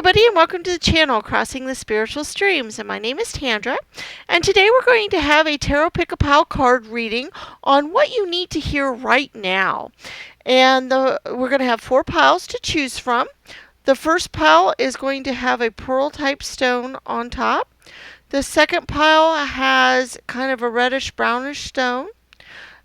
everybody, and welcome to the channel Crossing the Spiritual Streams. And my name is Tandra, and today we're going to have a Tarot Pick-a-Pile card reading on what you need to hear right now. And we're going to have 4 piles to choose from. The first pile is going to have a pearl type stone on top. The second pile has kind of a reddish brownish stone.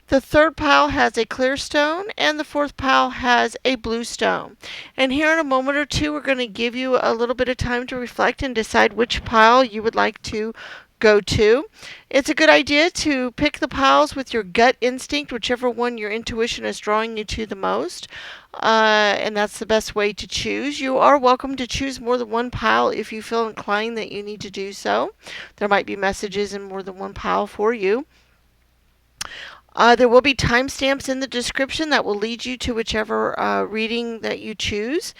The third pile has a clear stone, and the fourth pile has a blue stone. And here in a moment or two, we're going to give you a little bit of time to reflect and decide which pile you would like to go to. It's a good idea to pick the piles with your gut instinct, whichever one your intuition is drawing you to the most. And that's the best way to choose. You are welcome to choose more than one pile if you feel inclined that you need to do so. There might be messages in more than one pile for you. There will be timestamps in the description that will lead you to whichever reading that you choose.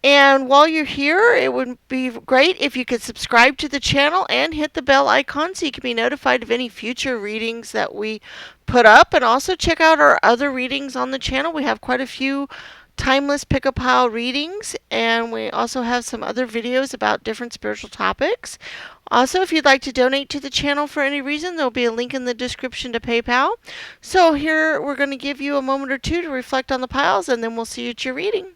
And while you're here, it would be great if you could subscribe to the channel and hit the bell icon so you can be notified of any future readings that we put up. And also check out our other readings on the channel. We have quite a few timeless pick-a-pile readings, and we also have some other videos about different spiritual topics. Also, if you'd like to donate to the channel for any reason, there'll be a link in the description to PayPal. So here we're going to give you a moment or two to reflect on the piles, and then we'll see you at your reading.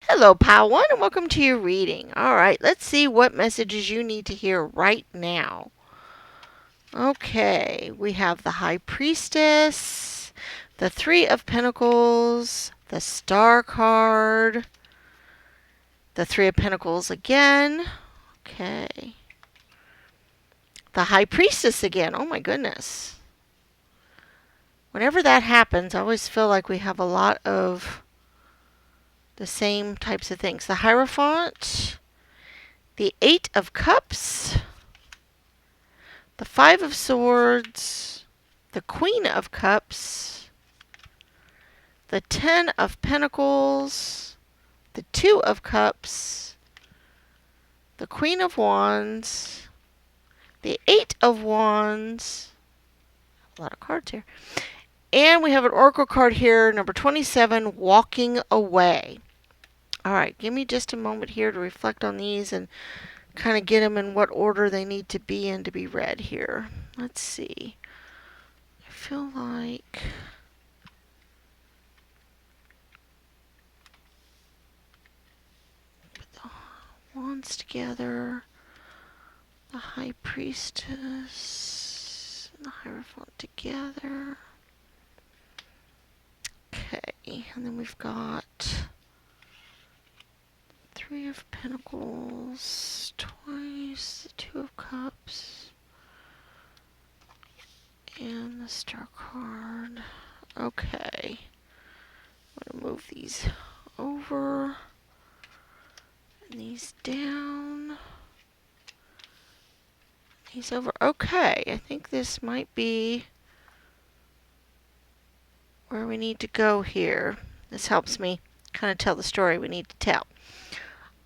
Hello, Pile 1, and welcome to your reading. All right, let's see what messages you need to hear right now. Okay, we have the High Priestess, the Three of Pentacles, the Star card, the Three of Pentacles again. Okay. The High Priestess again. Oh my goodness. Whenever that happens, I always feel like we have a lot of the same types of things. The Hierophant, the Eight of Cups, the Five of Swords, the Queen of Cups, the Ten of Pentacles, the Two of Cups, the Queen of Wands, the Eight of Wands. A lot of cards here. And we have an oracle card here, number 27, Walking Away. All right, give me just a moment here to reflect on these and kind of get them in what order they need to be in to be read here. Let's see. I feel like put the wands together, the High Priestess, and the Hierophant together. Okay, and then we've got Three of Pentacles twice, the Two of Cups, and the Star card. Okay, I'm going to move these over and these down. These over. Okay, I think this might be where we need to go here. This helps me kind of tell the story we need to tell.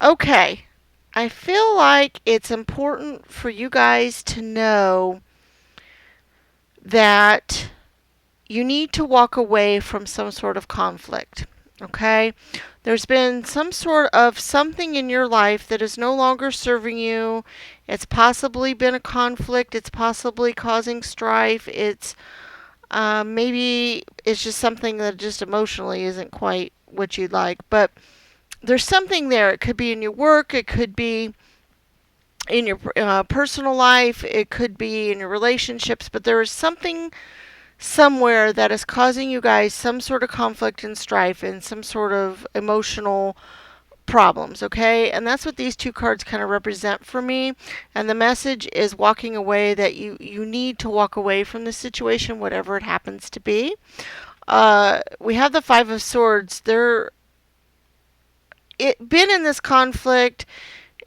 Okay, I feel like it's important for you guys to know that you need to walk away from some sort of conflict. Okay? There's been some sort of something in your life that is no longer serving you. It's possibly been a conflict. It's possibly causing strife. It's maybe it's just something that just emotionally isn't quite what you'd like. But there's something there. It could be in your work. It could be in your personal life. It could be in your relationships. But there is something somewhere that is causing you guys some sort of conflict and strife and some sort of emotional problems, okay? And that's what these two cards kind of represent for me. And the message is walking away, that you need to walk away from the situation, whatever it happens to be. We have the Five of Swords. There been in this conflict.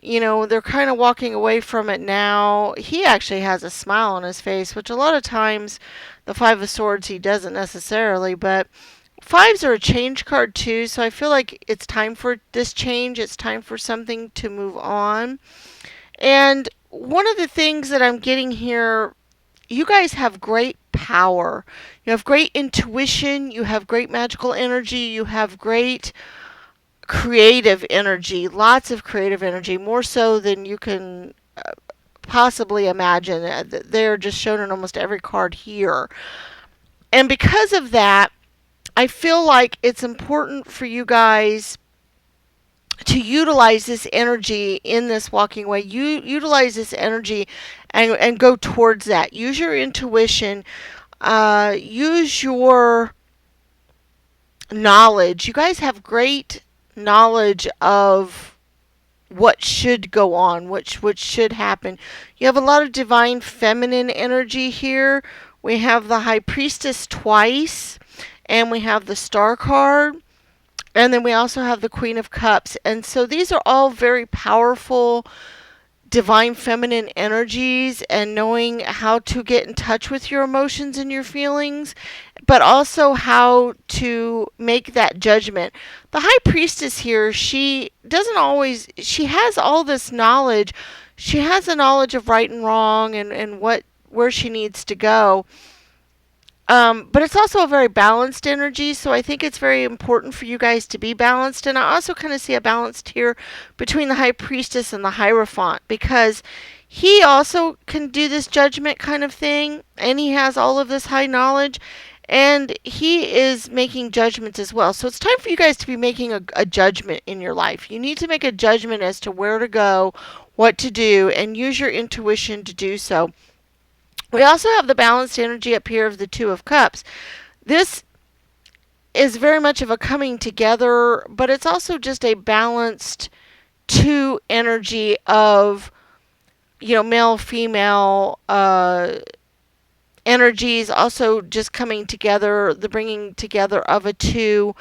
They're kind of walking away from it now. He actually has a smile on his face, which a lot of times the Five of Swords he doesn't necessarily, but fives are a change card too, so I feel like it's time for this change. It's time for something to move on. And one of the things that I'm getting here, you guys have great power. You have great intuition, you have great magical energy, you have great creative energy, lots of creative energy, more so than you can possibly imagine. They're just shown in almost every card here. And because of that, I feel like it's important for you guys to utilize this energy in this walking away. You utilize this energy and go towards that. Use your intuition. Use your knowledge. You guys have great knowledge of what should go on, what should happen. You have a lot of divine feminine energy here. We have the High Priestess twice, and we have the Star card, and then we also have the Queen of Cups. And so these are all very powerful divine feminine energies, and knowing how to get in touch with your emotions and your feelings, but also how to make that judgment. The High Priestess here, she has all this knowledge. She has the knowledge of right and wrong, and where she needs to go. But it's also a very balanced energy, so I think it's very important for you guys to be balanced. And I also kind of see a balance here between the High Priestess and the Hierophant, because he also can do this judgment kind of thing, and he has all of this high knowledge, and he is making judgments as well. So it's time for you guys to be making a judgment in your life. You need to make a judgment as to where to go, what to do, and use your intuition to do so. We also have the balanced energy up here of the Two of Cups. This is very much of a coming together, but it's also just a balanced two energy of, male, female energies, also just coming together, the bringing together of a two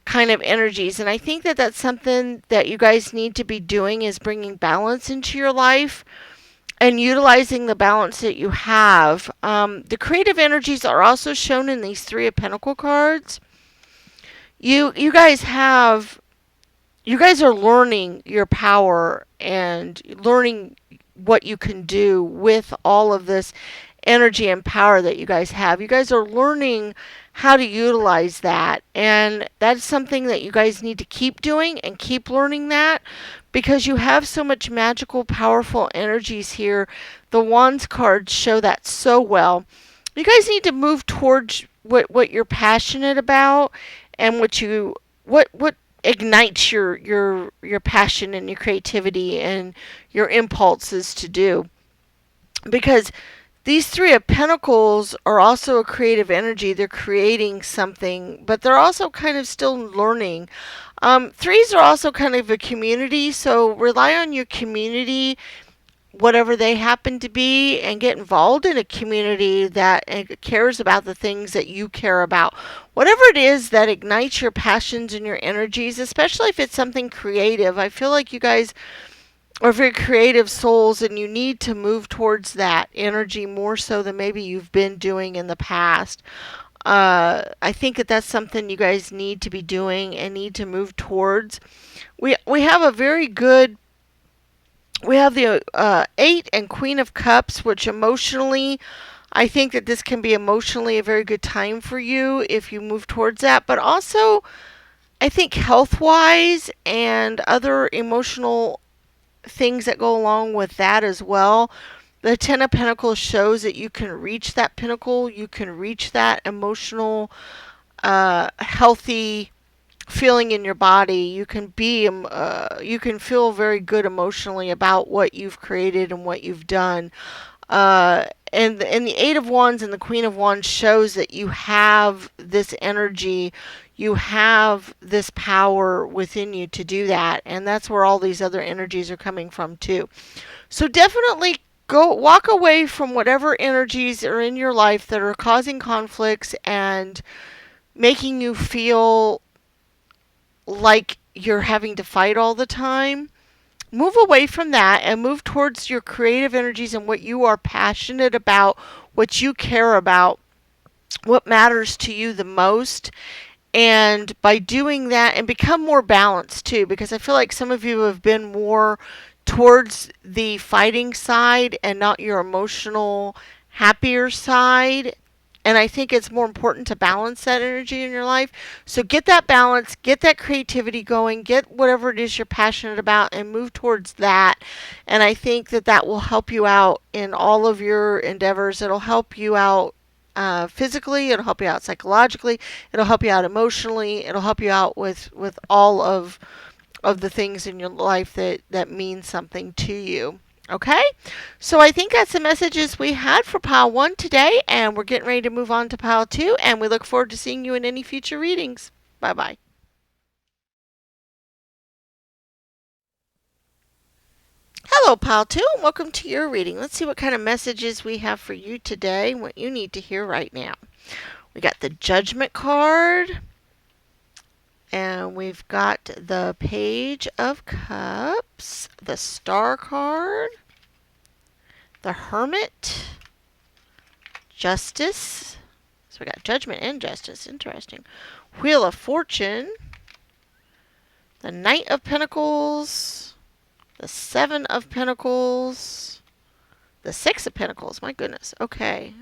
kind of energies. And I think that that's something that you guys need to be doing, is bringing balance into your life and utilizing the balance that you have. The creative energies are also shown in these Three of Pentacle cards. You guys are learning your power and learning what you can do with all of this energy and power that you guys have. You guys are learning how to utilize that, and that's something that you guys need to keep doing and keep learning that, because you have so much magical, powerful energies here. The Wands cards show that so well. You guys need to move towards what you're passionate about, and what ignites your passion and your creativity and your impulses to do. Because these Three of Pentacles are also a creative energy. They're creating something, but they're also kind of still learning. Threes are also kind of a community, so rely on your community, whatever they happen to be, and get involved in a community that cares about the things that you care about. Whatever it is that ignites your passions and your energies, especially if it's something creative. I feel like you guys are very creative souls, and you need to move towards that energy more so than maybe you've been doing in the past. I think that that's something you guys need to be doing and need to move towards. We have a very good. We have the Eight and Queen of Cups, which emotionally, I think that this can be emotionally a very good time for you if you move towards that. But also, I think health-wise and other emotional things that go along with that as well. The Ten of Pentacles shows that you can reach that pinnacle. You can reach that emotional, healthy feeling in your body. You can you can feel very good emotionally about what you've created and what you've done. And the Eight of Wands and the Queen of Wands shows that you have this energy, you have this power within you to do that, and that's where all these other energies are coming from too. So definitely go walk away from whatever energies are in your life that are causing conflicts and making you feel like you're having to fight all the time. Move away from that and move towards your creative energies and what you are passionate about, what you care about, what matters to you the most. And by doing that, and become more balanced too, because I feel like some of you have been more towards the fighting side and not your emotional, happier side. And I think it's more important to balance that energy in your life. So get that balance, get that creativity going, get whatever it is you're passionate about, and move towards that. And I think that that will help you out in all of your endeavors. It'll help you out physically, it'll help you out psychologically, it'll help you out emotionally, it'll help you out with all of the things in your life that mean something to you. Okay? So I think that's the messages we had for Pile 1 today, and we're getting ready to move on to Pile 2, and we look forward to seeing you in any future readings. Bye bye. Hello, Pile 2, and welcome to your reading. Let's see what kind of messages we have for you today, what you need to hear right now. We got the Judgment card, and we've got the Page of Cups, the Star card, the Hermit, Justice. So we got Judgment and Justice. Interesting. Wheel of Fortune, the Knight of Pentacles, the Seven of Pentacles, the Six of Pentacles. My goodness. Okay.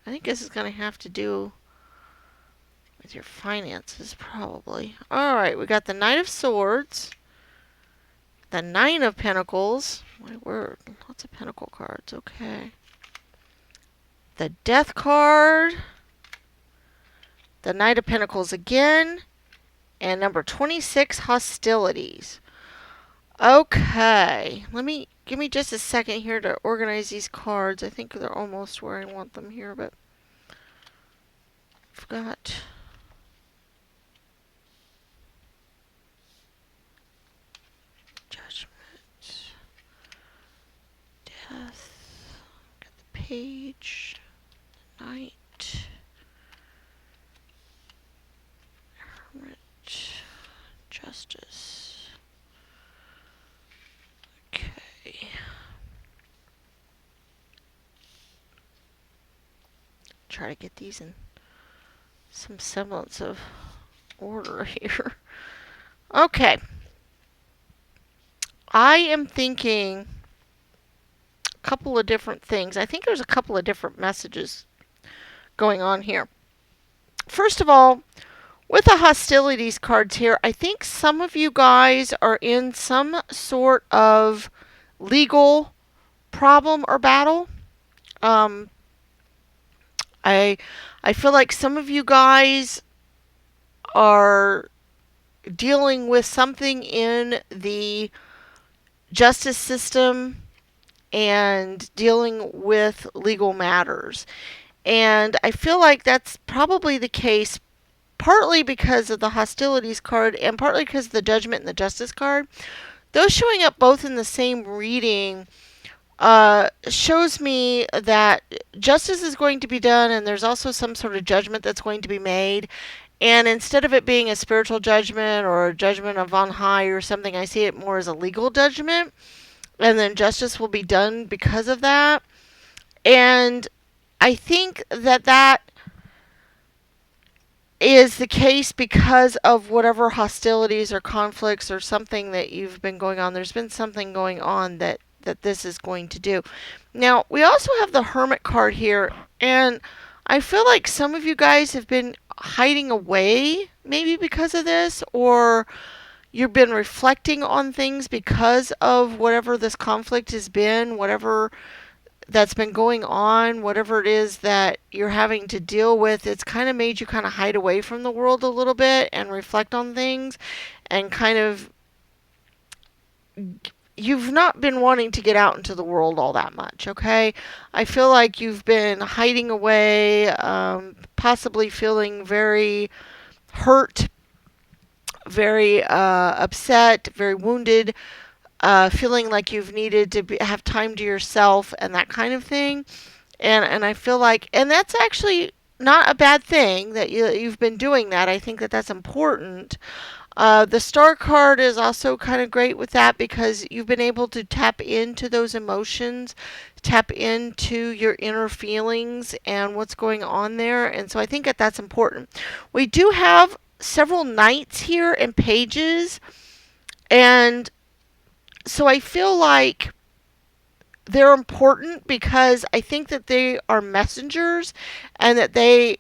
I think this is going to have to do with your finances, probably. All right. We got the Knight of Swords, the Nine of Pentacles. My word. Lots of Pentacle cards. Okay. The Death card, the Knight of Pentacles again, and number 26, Hostilities. Okay, give me just a second here to organize these cards. I think they're almost where I want them here, but I've got Judgment, Death, got the Page, Knight, Hermit, Justice. Okay. Try to get these in some semblance of order here. Okay. I am thinking a couple of different things. I think there's a couple of different messages going on here. First of all, with the hostilities cards here, I think some of you guys are in some sort of legal problem or battle. Um, I I feel like some of you guys are dealing with something in the justice system and dealing with legal matters. And I feel like that's probably the case partly because of the hostilities card and partly because of the judgment and the justice card. Those showing up both in the same reading shows me that justice is going to be done and there's also some sort of judgment that's going to be made. And instead of it being a spiritual judgment or a judgment of on high or something, I see it more as a legal judgment. And then justice will be done because of that. And I think that that is the case because of whatever hostilities or conflicts or something that you've been going on. There's been something going on that this is going to do. Now, we also have the Hermit card here, and I feel like some of you guys have been hiding away maybe because of this, or you've been reflecting on things because of whatever this conflict has been, whatever that's been going on, whatever it is that you're having to deal with. It's kind of made you kind of hide away from the world a little bit and reflect on things and kind of you've not been wanting to get out into the world all that much, okay? I feel like you've been hiding away, possibly feeling very hurt, very upset, very wounded, feeling like you've needed to have time to yourself and that kind of thing. And I feel like, and that's actually not a bad thing that you've been doing that. I think that that's important. The star card is also kind of great with that because you've been able to tap into those emotions, tap into your inner feelings and what's going on there. And so I think that that's important. We do have several knights here and pages. And so I feel like they're important because I think that they are messengers and that they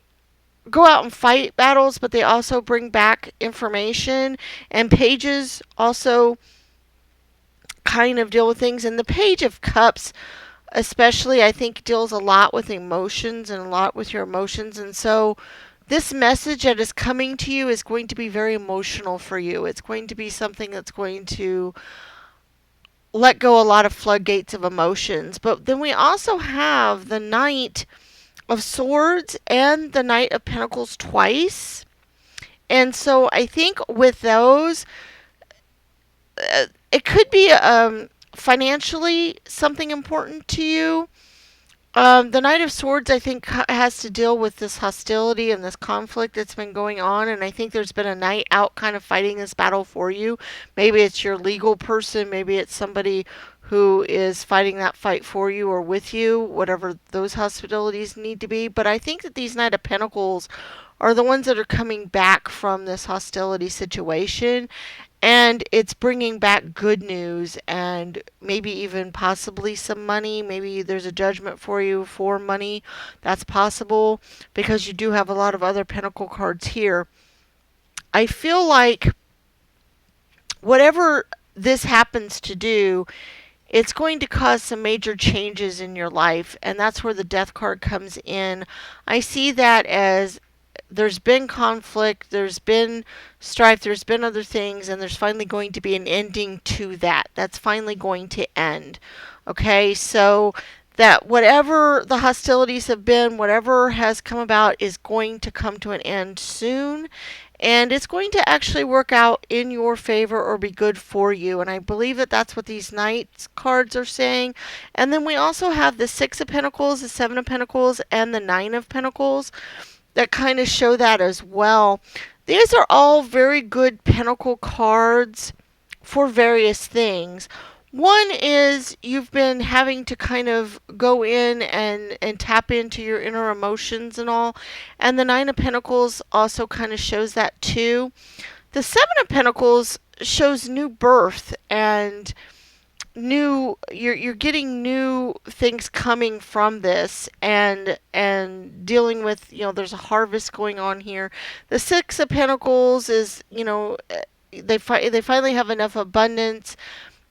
go out and fight battles, but they also bring back information. And pages also kind of deal with things. And the Page of Cups, especially, I think deals a lot with emotions and a lot with your emotions. And so this message that is coming to you is going to be very emotional for you. It's going to be something that's going to let go a lot of floodgates of emotions. But then we also have the Knight of Swords and the Knight of Pentacles twice. And so I think with those, it could be financially something important to you. The Knight of Swords, I think, has to deal with this hostility and this conflict that's been going on, and I think there's been a knight out kind of fighting this battle for you. Maybe it's your legal person, maybe it's somebody who is fighting that fight for you or with you, whatever those hostilities need to be. But I think that these Knight of Pentacles are the ones that are coming back from this hostility situation, and it's bringing back good news and maybe even possibly some money. Maybe there's a judgment for you for money. That's possible because you do have a lot of other pentacle cards here. I feel like whatever this happens to do, it's going to cause some major changes in your life, and that's where the Death card comes in. I see that as there's been conflict, there's been strife, there's been other things, and there's finally going to be an ending to that. That's finally going to end. Okay, so that whatever the hostilities have been, whatever has come about, is going to come to an end soon. And it's going to actually work out in your favor or be good for you. And I believe that that's what these Knights cards are saying. And then we also have the Six of Pentacles, the Seven of Pentacles, and the Nine of Pentacles that kind of show that as well. These are all very good pentacle cards for various things. One is you've been having to kind of go in and tap into your inner emotions and all. And the Nine of Pentacles also kind of shows that too. The Seven of Pentacles shows new birth and you're getting new things coming from this and dealing with, there's a harvest going on here. The Six of Pentacles is, they finally have enough abundance.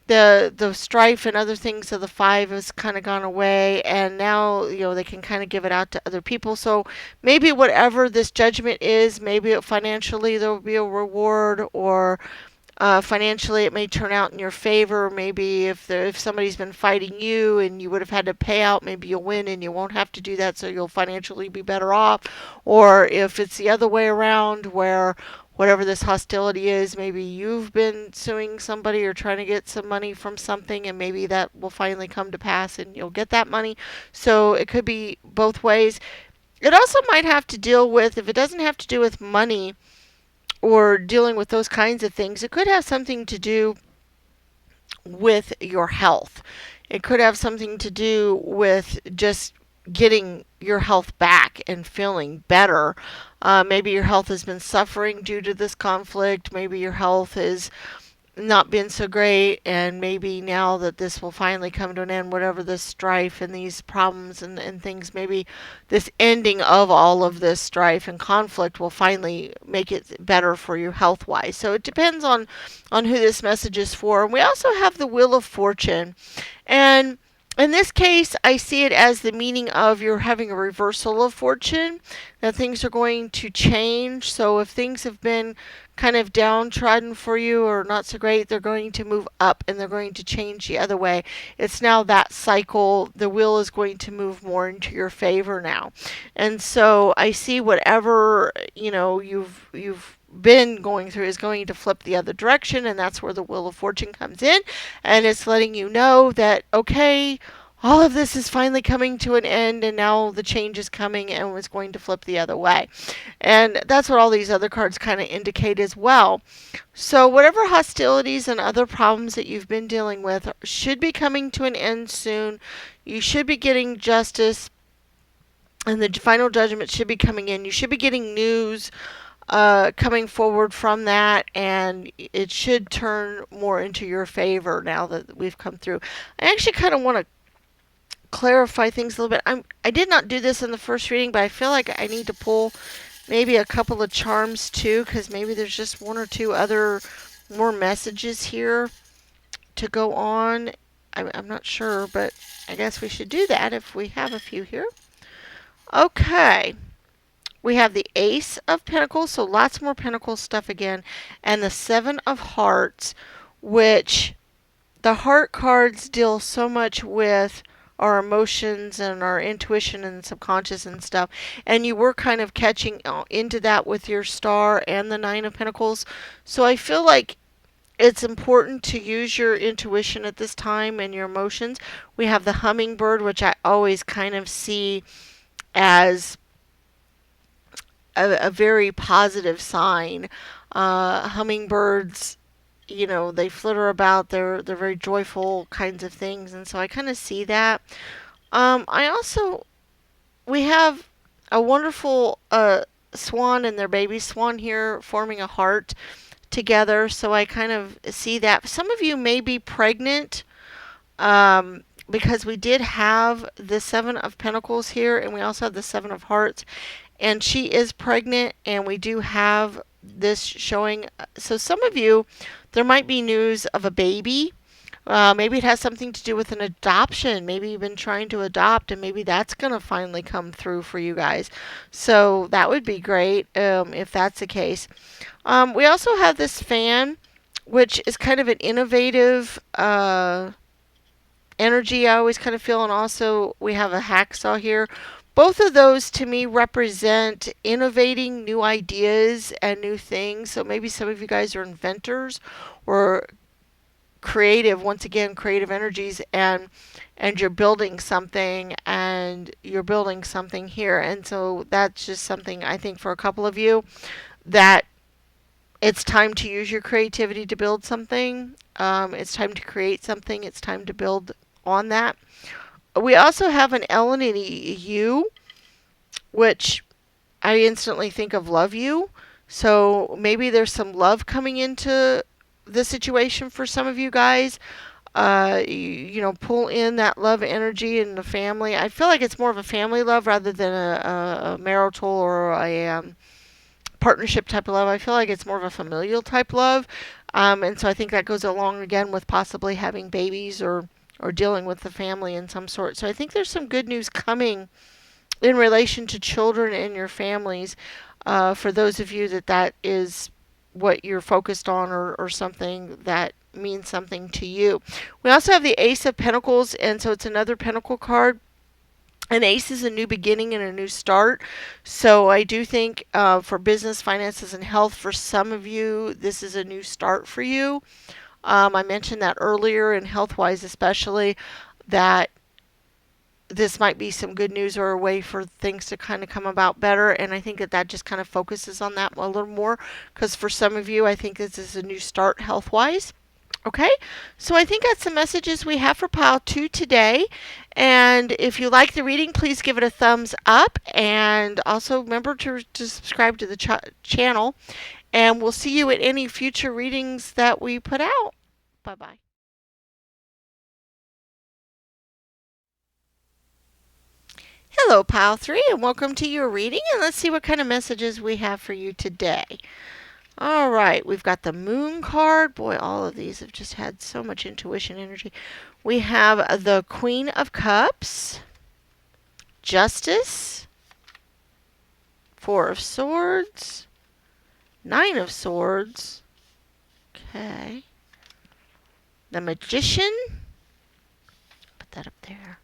The strife and other things of the Five has kind of gone away, and now they can kind of give it out to other people. So maybe whatever this judgment is, maybe financially there will be a reward, or financially it may turn out in your favor. Maybe if somebody's been fighting you and you would have had to pay out, maybe you'll win and you won't have to do that, so you'll financially be better off. Or if it's the other way around, where whatever this hostility is, maybe you've been suing somebody or trying to get some money from something, and maybe that will finally come to pass and you'll get that money. So it could be both ways. It also might have to deal with, if it doesn't have to do with money or dealing with those kinds of things, it could have something to do with your health. It could have something to do with just getting your health back and feeling better. Maybe your health has been suffering due to this conflict. Maybe your health is not been so great, and maybe now that this will finally come to an end, whatever this strife and these problems and things, maybe this ending of all of this strife and conflict will finally make it better for you health wise. So it depends on who this message is for. And we also have the Wheel of Fortune, and in this case, I see it as the meaning of you're having a reversal of fortune, that things are going to change. So if things have been kind of downtrodden for you or not so great, they're going to move up and they're going to change the other way. It's now that cycle. The wheel is going to move more into your favor now. And so I see whatever, you've been going through is going to flip the other direction, and that's where the Wheel of Fortune comes in, and it's letting you know that, okay, all of this is finally coming to an end, and now the change is coming and was going to flip the other way. And that's what all these other cards kind of indicate as well. So, whatever hostilities and other problems that you've been dealing with should be coming to an end soon. You should be getting justice, and the final judgment should be coming in. You should be getting news coming forward from that, and it should turn more into your favor now that we've come through. I actually kind of want to clarify things a little bit. I did not do this in the first reading, but I feel like I need to pull maybe a couple of charms too, because maybe there's just one or two other more messages here to go on. I'm not sure, but I guess we should do that if we have a few here. Okay. We have the Ace of Pentacles, so lots more Pentacles stuff again, and the Seven of Hearts, which the heart cards deal so much with our emotions and our intuition and subconscious and stuff. And you were kind of catching into that with your star and the Nine of Pentacles. So I feel like it's important to use your intuition at this time and your emotions. We have the hummingbird, which I always kind of see as a very positive sign. Hummingbirds, they flitter about. They're very joyful kinds of things, and so I kind of see that. I also we have a wonderful swan and their baby swan here forming a heart together, so I kind of see that. Some of you may be pregnant. Because we did have the Seven of Pentacles here, and we also have the Seven of Hearts, and she is pregnant, and we do have this showing. So some of you, there might be news of a baby. Maybe it has something to do with an adoption. Maybe you've been trying to adopt, and maybe that's going to finally come through for you guys. So that would be great if that's the case. We also have this fan, which is kind of an innovative energy, I always kind of feel. And also we have a hacksaw here. Both of those to me represent innovating new ideas and new things. So maybe some of you guys are inventors or creative, once again, creative energies, and you're building something, and you're building something here. And so that's just something I think for a couple of you that it's time to use your creativity to build something. It's time to create something. It's time to build on that. We also have an L and an U, which I instantly think of love you. So maybe there's some love coming into the situation for some of you guys. Pull in that love energy in the family. I feel like it's more of a family love rather than a marital or a partnership type of love. I feel like it's more of a familial type love. And so I think that goes along again with possibly having babies or dealing with the family in some sort. So I think there's some good news coming in relation to children and your families, for those of you that is what you're focused on, or something that means something to you. We also have the Ace of Pentacles, and so it's another Pentacle card. An ace is a new beginning and a new start. So I do think for business, finances, and health, for some of you, this is a new start for you. I mentioned that earlier, and health-wise especially, that this might be some good news or a way for things to kind of come about better. And I think that just kind of focuses on that a little more, because for some of you, I think this is a new start health-wise. Okay, so I think that's the messages we have for pile 2 today. And if you like the reading, please give it a thumbs up. And also remember to subscribe to the channel. And we'll see you at any future readings that we put out. Bye-bye. Hello, pile 3, and welcome to your reading. And let's see what kind of messages we have for you today. All right, we've got the Moon card. Boy, all of these have just had so much intuition energy. We have the Queen of Cups, Justice, Four of Swords, Nine of Swords, okay, the Magician, put that up there,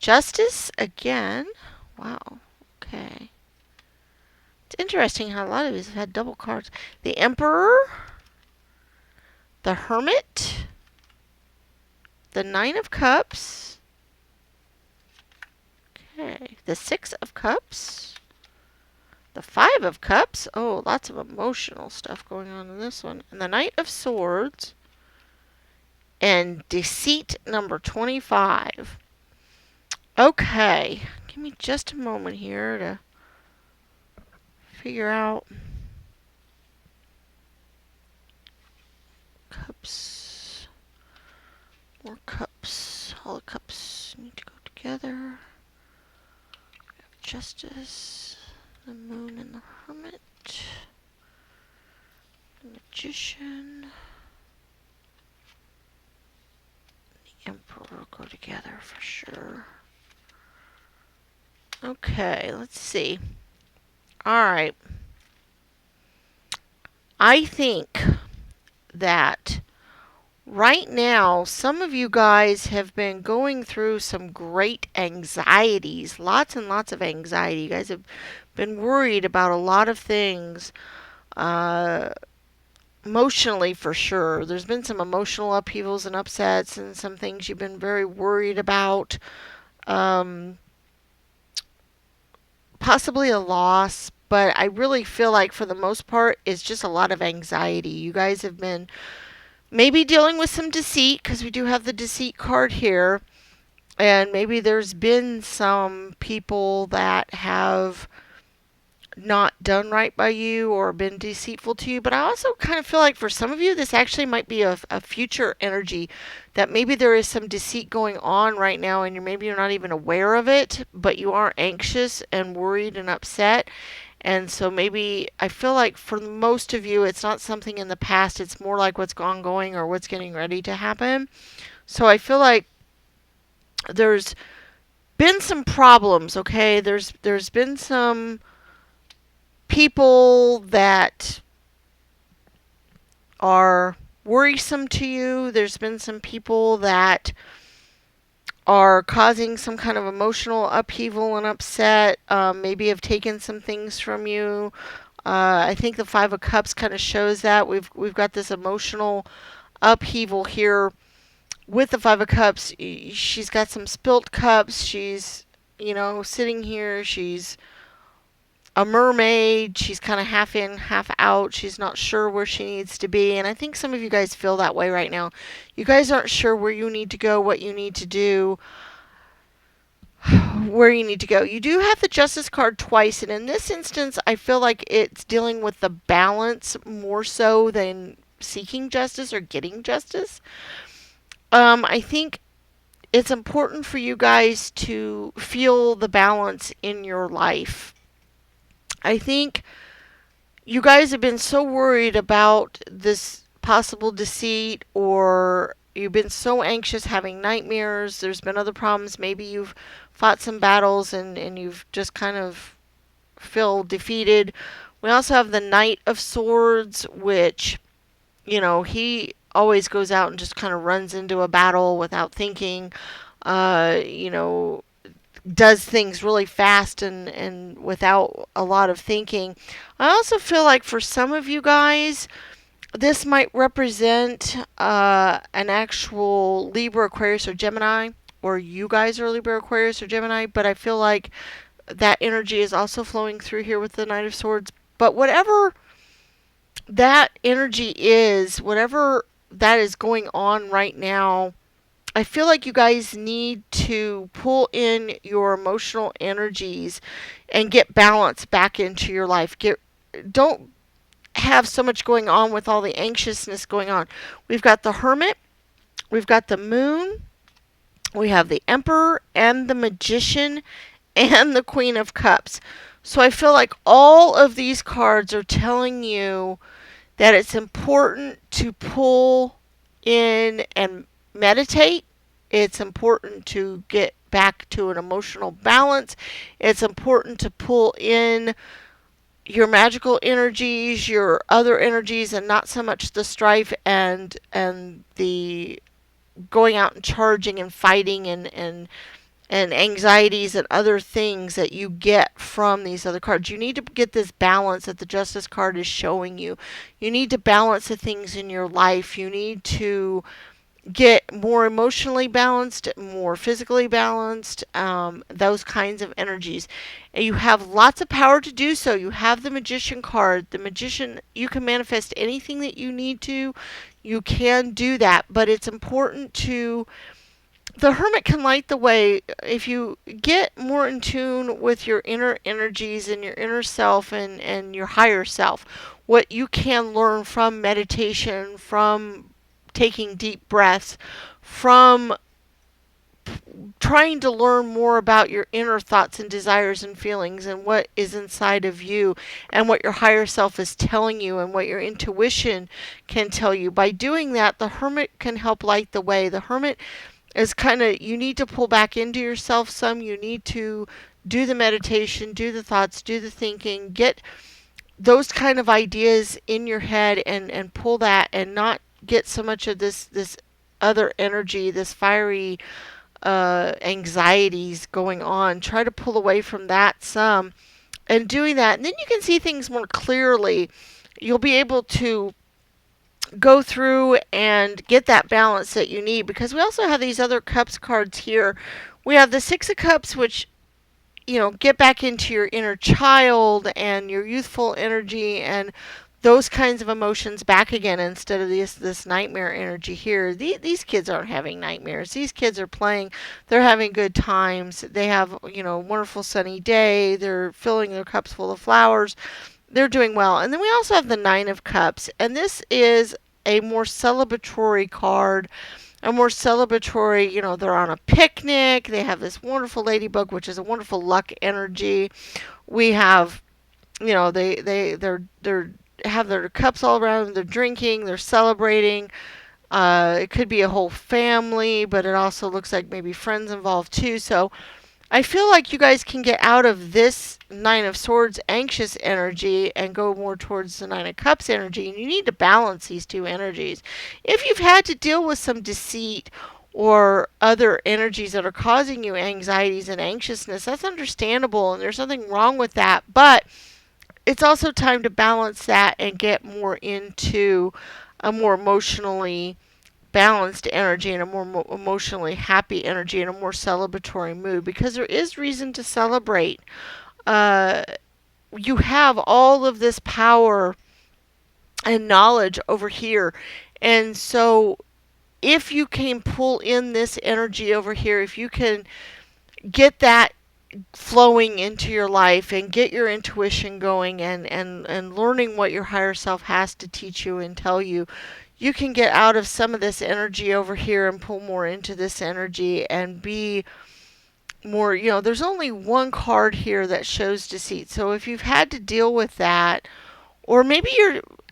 Justice again, wow, okay. It's interesting how a lot of these have had double cards. The Emperor, the Hermit, the Nine of Cups, Okay. The Six of Cups. The Five of Cups. Oh, lots of emotional stuff going on in this one. And the Knight of Swords. And Deceit number 25. Okay. Give me just a moment here to figure out cups. More cups. All the cups need to go together. Justice, the Moon and the Hermit, the Magician, the Emperor go together for sure. Okay, let's see. Alright. I think that right now, some of you guys have been going through some great anxieties, lots and lots of anxiety. You guys have been worried about a lot of things, emotionally for sure. There's been some emotional upheavals and upsets, and some things you've been very worried about. Um, Possibly a loss, but I really feel like for the most part, it's just a lot of anxiety. You guys have been maybe dealing with some deceit because we do have the deceit card here. And maybe there's been some people that have not done right by you or been deceitful to you. But I also kind of feel like for some of you, this actually might be a future energy that maybe there is some deceit going on right now and maybe you're not even aware of it, but you are anxious and worried and upset. And so maybe I feel like for most of you, it's not something in the past. It's more like what's ongoing or what's getting ready to happen. So I feel like there's been some problems, okay? There's been some people that are worrisome to you. There's been some people that are causing some kind of emotional upheaval and upset. Maybe have taken some things from you. I think the Five of Cups kind of shows that we've got this emotional upheaval here with the Five of Cups. She's got some spilt cups. She's sitting here. She's a mermaid. She's kind of half in, half out. She's not sure where she needs to be. And I think some of you guys feel that way right now. You guys aren't sure where you need to go, what you need to do, where you need to go. You do have the Justice card twice. And in this instance, I feel like it's dealing with the balance more so than seeking justice or getting justice. I think it's important for you guys to feel the balance in your life. I think you guys have been so worried about this possible deceit, or you've been so anxious having nightmares. There's been other problems. Maybe you've fought some battles and you've just kind of feel defeated. We also have the Knight of Swords, which, he always goes out and just kind of runs into a battle without thinking. Uh, you know, does things really fast and without a lot of thinking. I also feel like for some of you guys, this might represent an actual Libra, Aquarius, or Gemini, or you guys are Libra, Aquarius, or Gemini, but I feel like that energy is also flowing through here with the Knight of Swords. But whatever that energy is, whatever that is going on right now, I feel like you guys need to pull in your emotional energies and get balance back into your life. Don't have so much going on with all the anxiousness going on. We've got the Hermit, we've got the Moon, we have the Emperor and the Magician and the Queen of Cups. So I feel like all of these cards are telling you that it's important to pull in and meditate. It's important to get back to an emotional balance. It's important to pull in your magical energies, your other energies, and not so much the strife and the going out and charging and fighting and anxieties and other things that you get from these other cards. You need to get this balance that the Justice card is showing you. You need to balance the things in your life. You need to get more emotionally balanced, more physically balanced, those kinds of energies. And you have lots of power to do so. You have the Magician card. The Magician, you can manifest anything that you need to. You can do that, but it's important to. The Hermit can light the way if you get more in tune with your inner energies and your inner self and your higher self. What you can learn from meditation, from taking deep breaths, from trying to learn more about your inner thoughts and desires and feelings and what is inside of you and what your higher self is telling you and what your intuition can tell you. By doing that, the Hermit can help light the way. The Hermit is kind of, you need to pull back into yourself some. You need to do the meditation, do the thoughts, do the thinking, get those kind of ideas in your head and pull that and not get so much of this other energy, this fiery anxieties going on. Try to pull away from that some and doing that, and then you can see things more clearly. You'll be able to go through and get that balance that you need, because we also have these other cups cards here. We have the Six of Cups, which, get back into your inner child and your youthful energy and those kinds of emotions back again, instead of this nightmare energy here. These kids aren't having nightmares. These kids are playing. They're having good times. They have, a wonderful sunny day. They're filling their cups full of flowers. They're doing well. And then we also have the Nine of Cups, and this is a more celebratory card. A more celebratory, they're on a picnic. They have this wonderful ladybug, which is a wonderful luck energy. We have, they're have their cups all around. They're drinking. They're celebrating. It could be a whole family, but it also looks like maybe friends involved too. So I feel like you guys can get out of this Nine of Swords anxious energy and go more towards the Nine of Cups energy. And you need to balance these two energies. If you've had to deal with some deceit or other energies that are causing you anxieties and anxiousness, that's understandable and there's nothing wrong with that. But it's also time to balance that and get more into a more emotionally balanced energy and a more emotionally happy energy and a more celebratory mood, because there is reason to celebrate. Uh, you have all of this power and knowledge over here. And so if you can pull in this energy over here, if you can get that flowing into your life and get your intuition going and learning what your higher self has to teach you and tell you, you can get out of some of this energy over here and pull more into this energy and be more, there's only one card here that shows deceit. So if you've had to deal with that, or maybe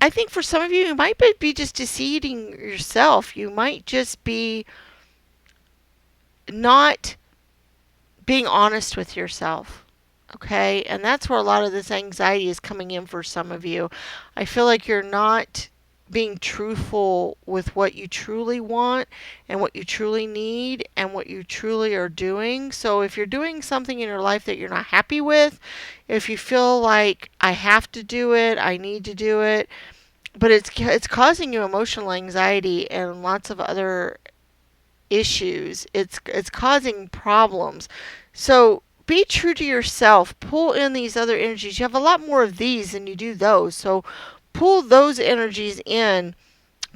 I think for some of you, you might be just deceiving yourself. You might just be not being honest with yourself. Okay? And that's where a lot of this anxiety is coming in for some of you. I feel like you're not being truthful with what you truly want and what you truly need and what you truly are doing. So if you're doing something in your life that you're not happy with, if you feel like I have to do it, I need to do it, but it's causing you emotional anxiety and lots of other issues. It's causing problems. So be true to yourself. Pull in these other energies. You have a lot more of these than you do those. So pull those energies in.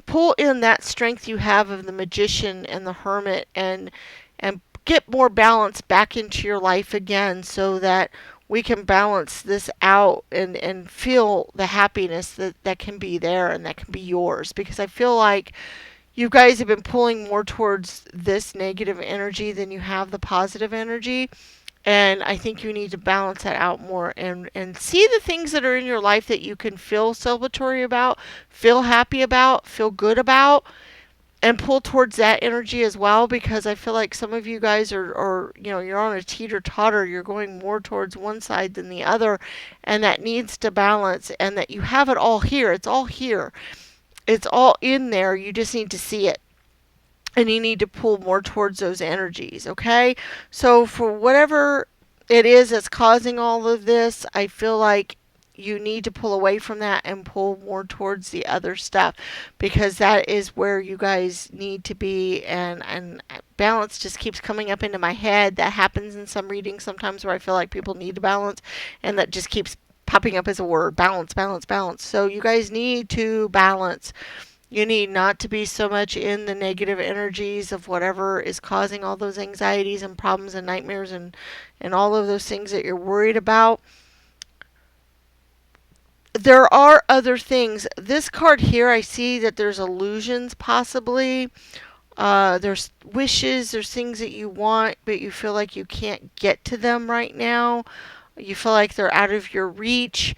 Pull in that strength you have of the Magician and the Hermit, and get more balance back into your life again, so that we can balance this out and feel the happiness that can be there and that can be yours. Because I feel like you guys have been pulling more towards this negative energy than you have the positive energy. And I think you need to balance that out more and see the things that are in your life that you can feel celebratory about, feel happy about, feel good about, and pull towards that energy as well. Because I feel like some of you guys are you're on a teeter-totter. You're going more towards one side than the other, and that needs to balance, and that you have it all here. It's all here. It's all in there. You just need to see it. And you need to pull more towards those energies, okay? So for whatever it is that's causing all of this, I feel like you need to pull away from that and pull more towards the other stuff, because that is where you guys need to be. And balance just keeps coming up into my head. That happens in some readings sometimes where I feel like people need to balance, and that just keeps popping up as a word: balance, balance, balance. So you guys need to balance. You need not to be so much in the negative energies of whatever is causing all those anxieties and problems and nightmares and all of those things that you're worried about. There are other things. This card here, I see that there's illusions possibly. There's wishes, there's things that you want, but you feel like you can't get to them right now. You feel like they're out of your reach.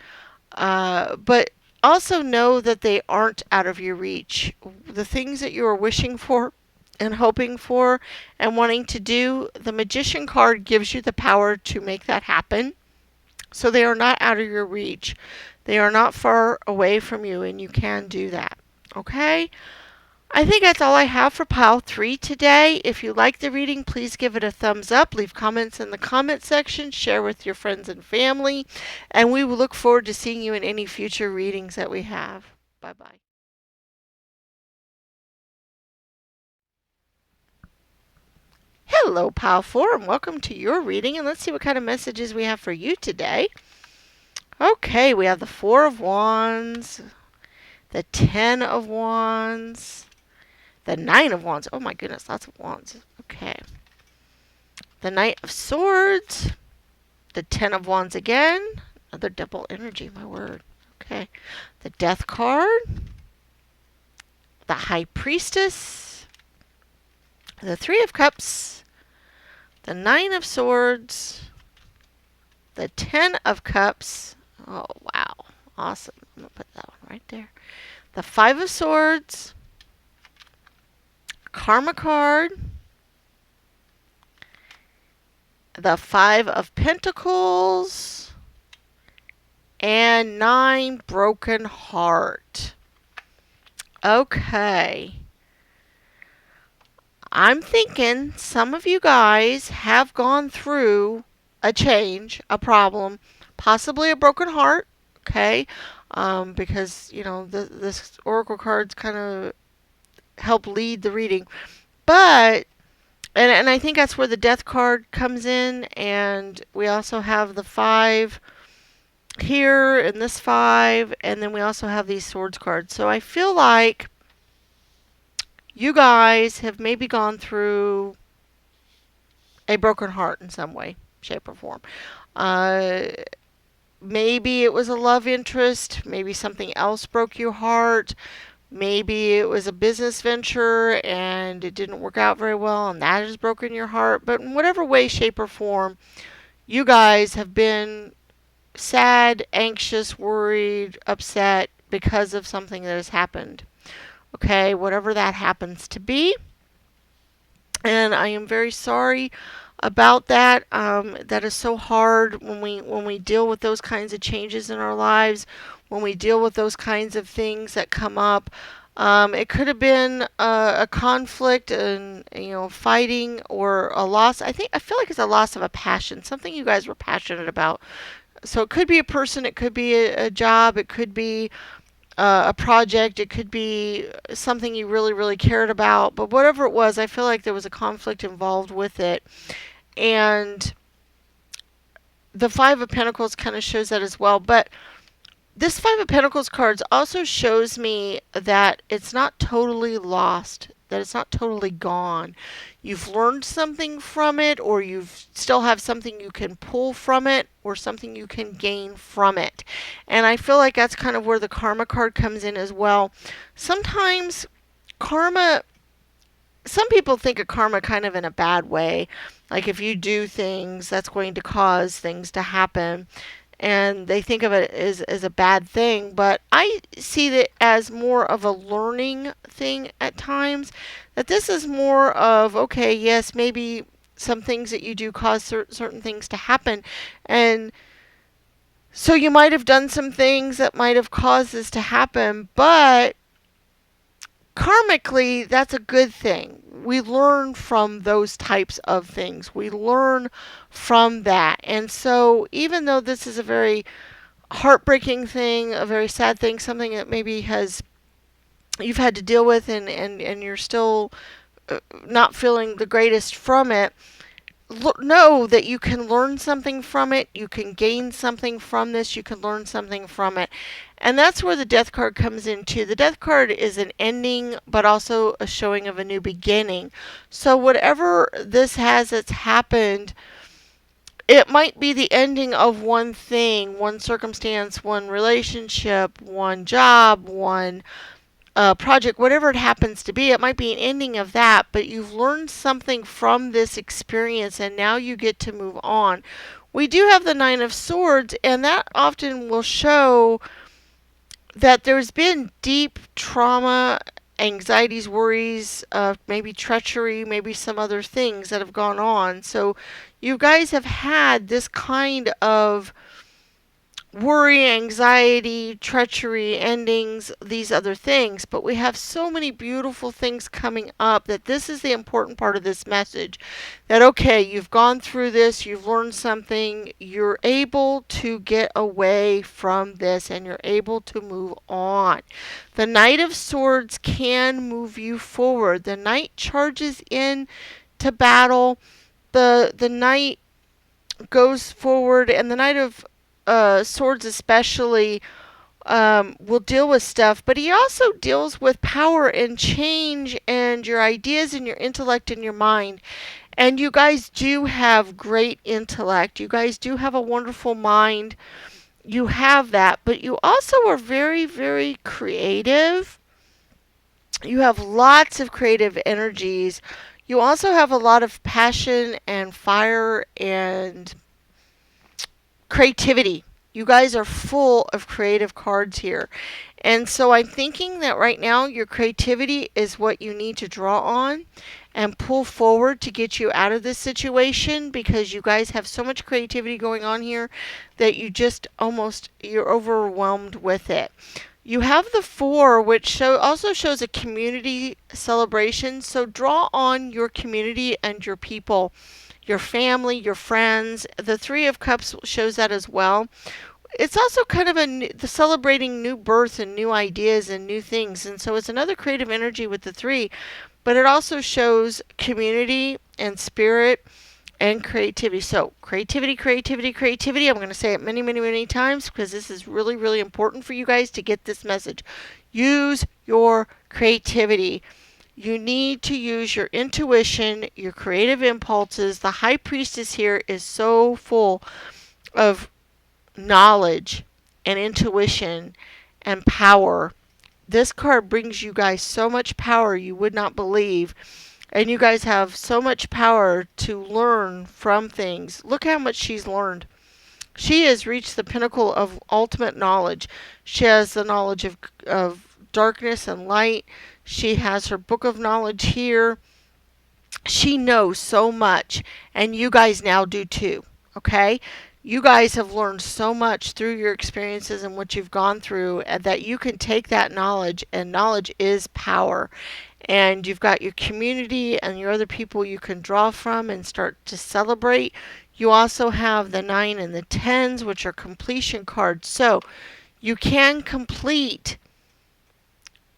But also know that they aren't out of your reach. The things that you are wishing for and hoping for and wanting to do, the Magician card gives you the power to make that happen. So they are not out of your reach. They are not far away from you, and you can do that. Okay? I think that's all I have for pile 3 today. If you like the reading, please give it a thumbs up. Leave comments in the comment section. Share with your friends and family. And we will look forward to seeing you in any future readings that we have. Bye-bye. Hello, pile 4, and welcome to your reading. And let's see what kind of messages we have for you today. Okay, we have the 4 of Wands, the 10 of Wands, the 9 of Wands. Oh my goodness, lots of Wands. Okay. The Knight of Swords, the 10 of Wands again. Another double energy, my word. Okay. The Death card, the High Priestess, the 3 of Cups, the 9 of Swords, the 10 of Cups. Oh, wow. Awesome. I'm going to put that one right there. The 5 of Swords, Karma card, the 5 of Pentacles, and 9 Broken Heart. Okay. I'm thinking some of you guys have gone through a change, a problem, possibly a broken heart. Okay. Because, this Oracle cards kind of help lead the reading. But and I think that's where the Death card comes in, and we also have the 5 here and this 5, and then we also have these Swords cards. So I feel like you guys have maybe gone through a broken heart in some way, shape, or form. Uh, Maybe it was a love interest, maybe something else broke your heart. Maybe it was a business venture and it didn't work out very well, and that has broken your heart. But in whatever way, shape, or form, you guys have been sad, anxious, worried, upset because of something that has happened. Okay, whatever that happens to be. And I am very sorry about that. That is so hard when we deal with those kinds of changes in our lives, when we deal with those kinds of things that come up. It could have been a conflict and fighting, or a loss. I feel like it's a loss of a passion, something you guys were passionate about. So it could be a person, it could be a job, it could be a project, it could be something you really, really cared about. But whatever it was, I feel like there was a conflict involved with it. And the 5 of Pentacles kind of shows that as well. But this 5 of Pentacles cards also shows me that it's not totally lost, that it's not totally gone. You've learned something from it, or you still have something you can pull from it, or something you can gain from it. And I feel like that's kind of where the Karma card comes in as well. Sometimes karma, some people think of karma kind of in a bad way. Like if you do things, that's going to cause things to happen. And they think of it as a bad thing. But I see it as more of a learning thing at times. That this is more of, okay, yes, maybe some things that you do cause certain things to happen. And so you might have done some things that might have caused this to happen. But karmically, that's a good thing. We learn from those types of things. We learn from that. And so even though this is a very heartbreaking thing, a very sad thing, something that maybe has you've had to deal with, and you're still not feeling the greatest from it, know that you can learn something from it. You can gain something from this. You can learn something from it. And that's where the death card comes into. The death card is an ending, but also a showing of a new beginning. So, whatever this has that's happened, it might be the ending of one thing, one circumstance, one relationship, one job, one project, whatever it happens to be. It might be an ending of that, but you've learned something from this experience and now you get to move on. We do have the Nine of Swords, and that often will show that there's been deep trauma, anxieties, worries, maybe treachery, maybe some other things that have gone on. So you guys have had this kind of worry, anxiety, treachery, endings, these other things. But we have so many beautiful things coming up that this is the important part of this message. That, okay, you've gone through this, you've learned something, you're able to get away from this, and you're able to move on. The Knight of Swords can move you forward. The Knight charges in to battle. The Knight goes forward, and the Knight of Swords especially will deal with stuff, but he also deals with power and change and your ideas and your intellect and your mind. And you guys do have great intellect. You guys do have a wonderful mind. You have that, but you also are very, very creative. You have lots of creative energies. You also have a lot of passion and fire and creativity. You guys are full of creative cards here. And so I'm thinking that right now your creativity is what you need to draw on and pull forward to get you out of this situation, because you guys have so much creativity going on here that you just almost you're overwhelmed with it. You have the Four, which also shows a community celebration. So draw on your community and your people, your family, your friends. The Three of Cups shows that as well. It's also kind of the celebrating new birth and new ideas and new things. And so it's another creative energy with the three, but it also shows community and spirit and creativity. So creativity, creativity, creativity. I'm going to say it many, many, many times because this is really, really important for you guys to get this message. Use your creativity. You need to use your intuition, your creative impulses. The High Priestess here is so full of knowledge and intuition and power. This card brings you guys so much power you would not believe. And you guys have so much power to learn from things. Look how much she's learned. She has reached the pinnacle of ultimate knowledge. She has the knowledge of darkness and light. She has her book of knowledge here. She knows so much, and you guys now do too. Okay? You guys have learned so much through your experiences and what you've gone through that you can take that knowledge, and knowledge is power. And you've got your community and your other people you can draw from and start to celebrate. You also have the 9 and the 10s, which are completion cards. So you can complete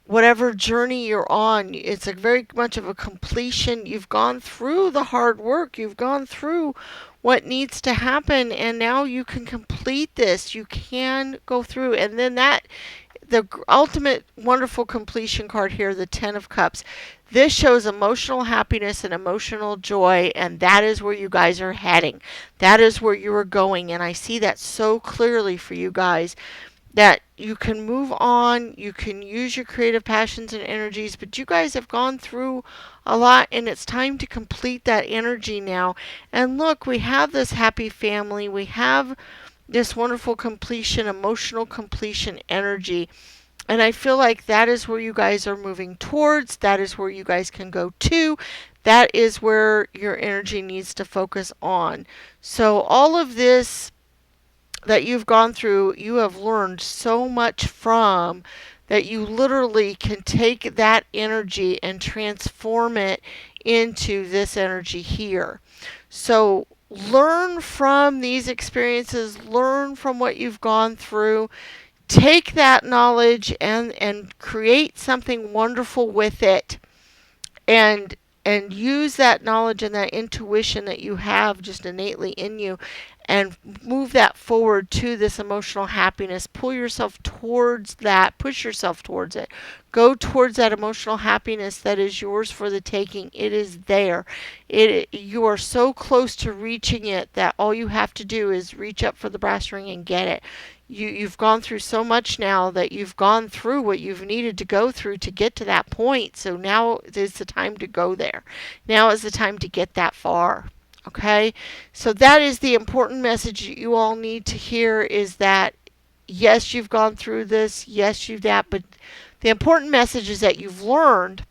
whatever journey you're on. It's a very much of a completion. You've gone through the hard work. You've gone through what needs to happen, and now you can complete this. You can go through, and then the ultimate wonderful completion card here, the 10 of Cups. This shows emotional happiness and emotional joy, and that is where you guys are heading. That is where you are going, and I see that so clearly for you guys, that you can move on, you can use your creative passions and energies, but you guys have gone through a lot, and it's time to complete that energy now. And look, we have this happy family, we have this wonderful completion, emotional completion energy. And I feel like that is where you guys are moving towards. That is where you guys can go to. That is where your energy needs to focus on. So all of this that you've gone through, you have learned so much from, that you literally can take that energy and transform it into this energy here. So learn from these experiences, learn from what you've gone through, take that knowledge and create something wonderful with it, and use that knowledge and that intuition that you have just innately in you, and move that forward to this emotional happiness. Pull yourself towards that, push yourself towards it. Go towards that emotional happiness that is yours for the taking. It is there. You are so close to reaching it that all you have to do is reach up for the brass ring and get it. You've gone through so much now, that you've gone through what you've needed to go through to get to that point. So now is the time to go there. Now is the time to get that far. Okay? So that is the important message that you all need to hear, is that yes, you've gone through this, yes, you've that, but the important message is that you've learned,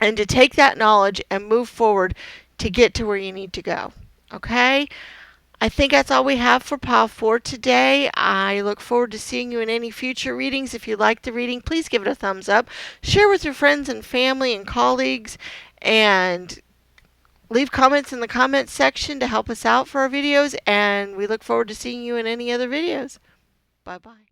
and to take that knowledge and move forward to get to where you need to go. Okay? I think that's all we have for Pile 4 today. I look forward to seeing you in any future readings. If you like the reading, please give it a thumbs up. Share with your friends and family and colleagues. And leave comments in the comments section to help us out for our videos. And we look forward to seeing you in any other videos. Bye-bye.